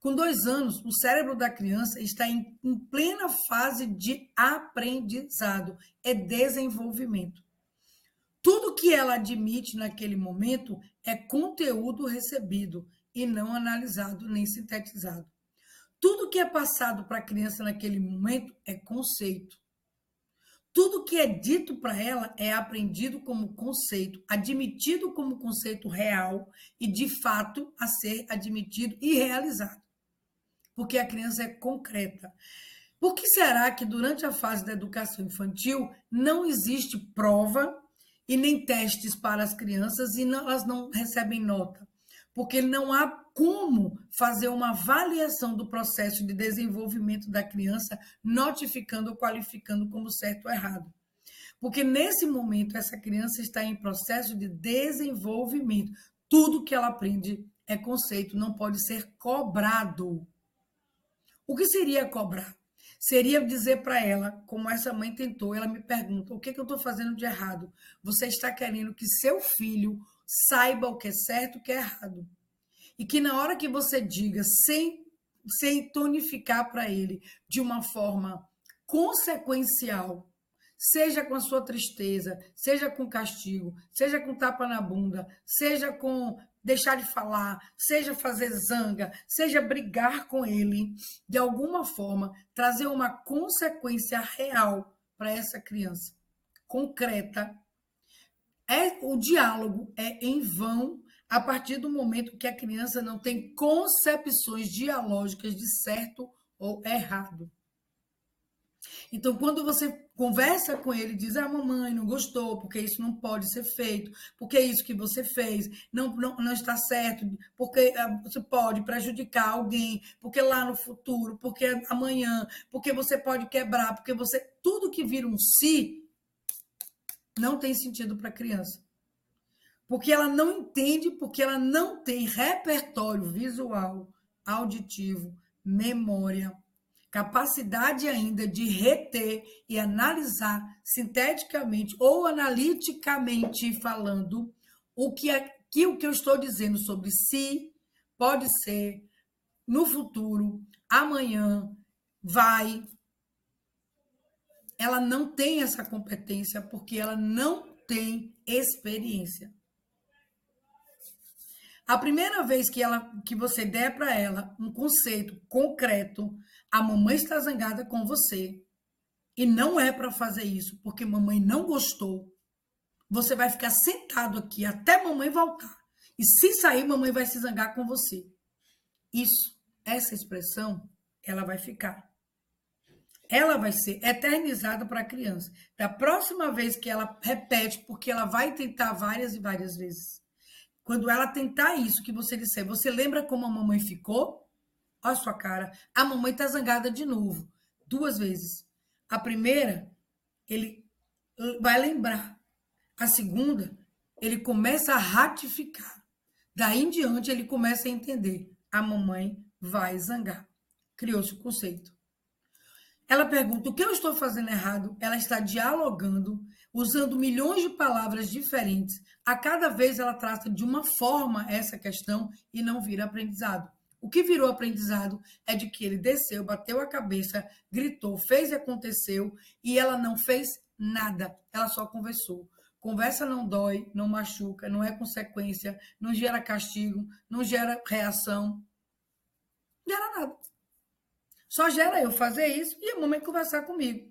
Com 2 anos, o cérebro da criança está em plena fase de aprendizado, é desenvolvimento. Tudo que ela admite naquele momento é conteúdo recebido e não analisado nem sintetizado. Tudo que é passado para a criança naquele momento é conceito. Tudo que é dito para ela é aprendido como conceito, admitido como conceito real e, de fato, a ser admitido e realizado. Porque a criança é concreta. Por que será que durante a fase da educação infantil não existe prova e nem testes para as crianças e elas não recebem nota? Porque não há como fazer uma avaliação do processo de desenvolvimento da criança, notificando ou qualificando como certo ou errado. Porque nesse momento essa criança está em processo de desenvolvimento. Tudo que ela aprende é conceito, não pode ser cobrado. O que seria cobrar? Seria dizer para ela, como essa mãe tentou, ela me pergunta, o que eu estou fazendo de errado? Você está querendo que seu filho saiba o que é certo e o que é errado. E que na hora que você diga, sem tonificar para ele, de uma forma consequencial, seja com a sua tristeza, seja com castigo, seja com tapa na bunda, seja com deixar de falar, seja fazer zanga, seja brigar com ele, de alguma forma, trazer uma consequência real para essa criança, concreta. O diálogo é em vão a partir do momento que a criança não tem concepções dialógicas de certo ou errado. Então, quando você conversa com ele, diz, mamãe não gostou, porque isso não pode ser feito, porque isso que você fez não está certo, porque você pode prejudicar alguém, porque lá no futuro, porque amanhã, porque você pode quebrar, porque você... Tudo que vira um si não tem sentido para a criança. Porque ela não entende, porque ela não tem repertório visual, auditivo, memória, capacidade ainda de reter e analisar sinteticamente ou analiticamente falando o que eu estou dizendo sobre si, pode ser, no futuro, amanhã, vai. Ela não tem essa competência porque ela não tem experiência. A primeira vez que você der para ela um conceito concreto, a mamãe está zangada com você e não é para fazer isso, porque mamãe não gostou, você vai ficar sentado aqui até mamãe voltar. E se sair, mamãe vai se zangar com você. Essa expressão, ela vai ficar. Ela vai ser eternizada para a criança. Da próxima vez que ela repete, porque ela vai tentar várias e várias vezes. Quando ela tentar isso que você disser, você lembra como a mamãe ficou? Olha a sua cara. A mamãe está zangada de novo. 2 vezes. A primeira, ele vai lembrar. A segunda, ele começa a ratificar. Daí em diante, ele começa a entender. A mamãe vai zangar. Criou-se o conceito. Ela pergunta o que eu estou fazendo errado. Ela está dialogando, usando milhões de palavras diferentes. A cada vez ela trata de uma forma essa questão e não vira aprendizado. O que virou aprendizado é de que ele desceu, bateu a cabeça, gritou, fez e aconteceu, e ela não fez nada. Ela só conversou. Conversa não dói, não machuca, não é consequência, não gera castigo, não gera reação, não gera nada. Só gera eu fazer isso e a mamãe conversar comigo.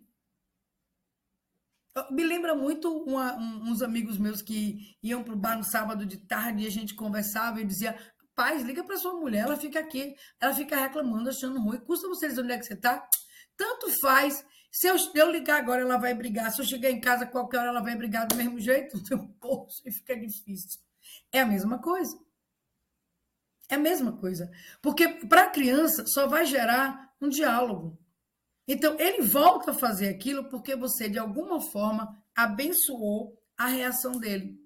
Me lembra muito uns amigos meus que iam para o bar no sábado de tarde e a gente conversava e dizia, paz, liga para sua mulher, ela fica aqui, ela fica reclamando, achando ruim. Custa você dizer onde é que você está? Tanto faz. Se eu ligar agora, ela vai brigar. Se eu chegar em casa, qualquer hora, ela vai brigar do mesmo jeito. Poxa, fica difícil. É a mesma coisa. É a mesma coisa. Porque para a criança só vai gerar um diálogo. Então, ele volta a fazer aquilo porque você, de alguma forma, abençoou a reação dele.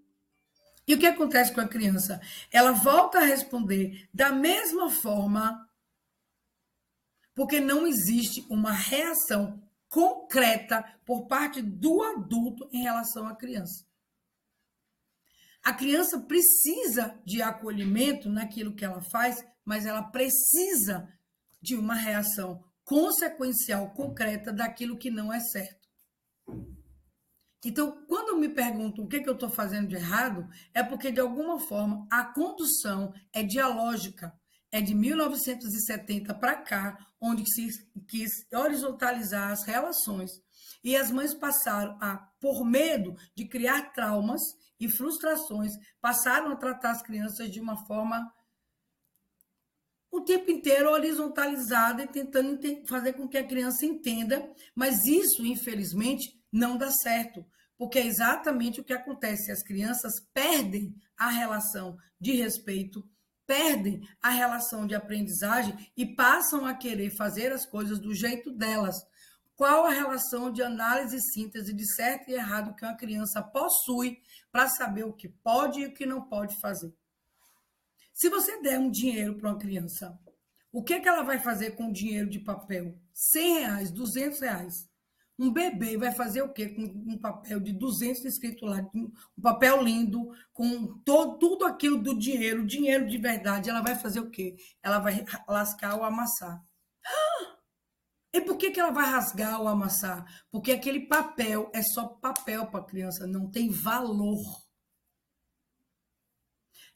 E o que acontece com a criança? Ela volta a responder da mesma forma, porque não existe uma reação concreta por parte do adulto em relação à criança. A criança precisa de acolhimento naquilo que ela faz mas ela precisa de uma reação consequencial, concreta daquilo que não é certo. Então, quando me perguntam o que eu estou fazendo de errado, é porque, de alguma forma, a condução é dialógica. É de 1970 para cá, onde se quis horizontalizar as relações. E as mães passaram a, por medo de criar traumas e frustrações, passaram a tratar as crianças de uma forma o tempo inteiro horizontalizada e tentando fazer com que a criança entenda, mas isso, infelizmente, não dá certo, porque é exatamente o que acontece. As crianças perdem a relação de respeito, perdem a relação de aprendizagem e passam a querer fazer as coisas do jeito delas. Qual a relação de análise e síntese de certo e errado que uma criança possui para saber o que pode e o que não pode fazer? Se você der um dinheiro para uma criança, o que ela vai fazer com o dinheiro de papel? R$ 100, R$ 200. Um bebê vai fazer o quê com um papel de 200 escrito lá, um papel lindo, com tudo aquilo do dinheiro de verdade, ela vai fazer o quê? Ela vai lascar ou amassar. E por que ela vai rasgar ou amassar? Porque aquele papel é só papel para a criança, não tem valor.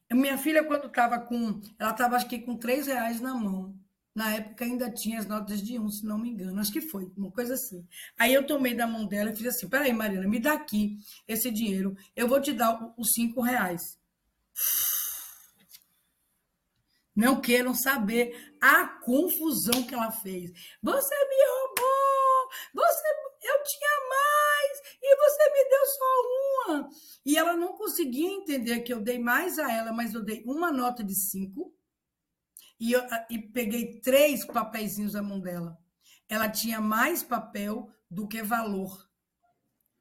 Minha filha, quando estava com. Ela estava, acho que, com R$ 3 na mão. Na época ainda tinha as notas de um, se não me engano. Acho que foi, uma coisa assim. Aí eu tomei da mão dela e fiz assim: peraí, Mariana, me dá aqui esse dinheiro. Eu vou te dar os R$ 5. Não queiram saber a confusão que ela fez. Você me roubou! Eu tinha mais e você me deu só uma. E ela não conseguia entender que eu dei mais a ela, mas eu dei uma nota de 5 e peguei 3 papeizinhos na mão dela. Ela tinha mais papel do que valor.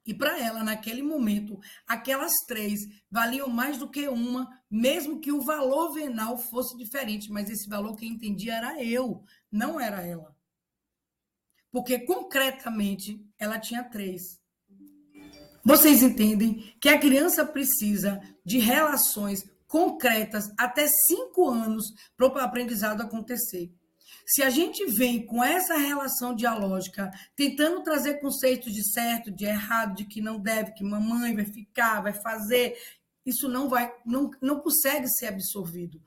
E para ela, naquele momento, aquelas 3 valiam mais do que uma, mesmo que o valor venal fosse diferente, mas esse valor quem entendia era eu, não era ela. Porque concretamente ela tinha 3. Vocês entendem que a criança precisa de relações concretas até 5 anos para o aprendizado acontecer. Se a gente vem com essa relação dialógica, tentando trazer conceitos de certo, de errado, de que não deve, que mamãe vai ficar, vai fazer, isso não consegue ser absorvido.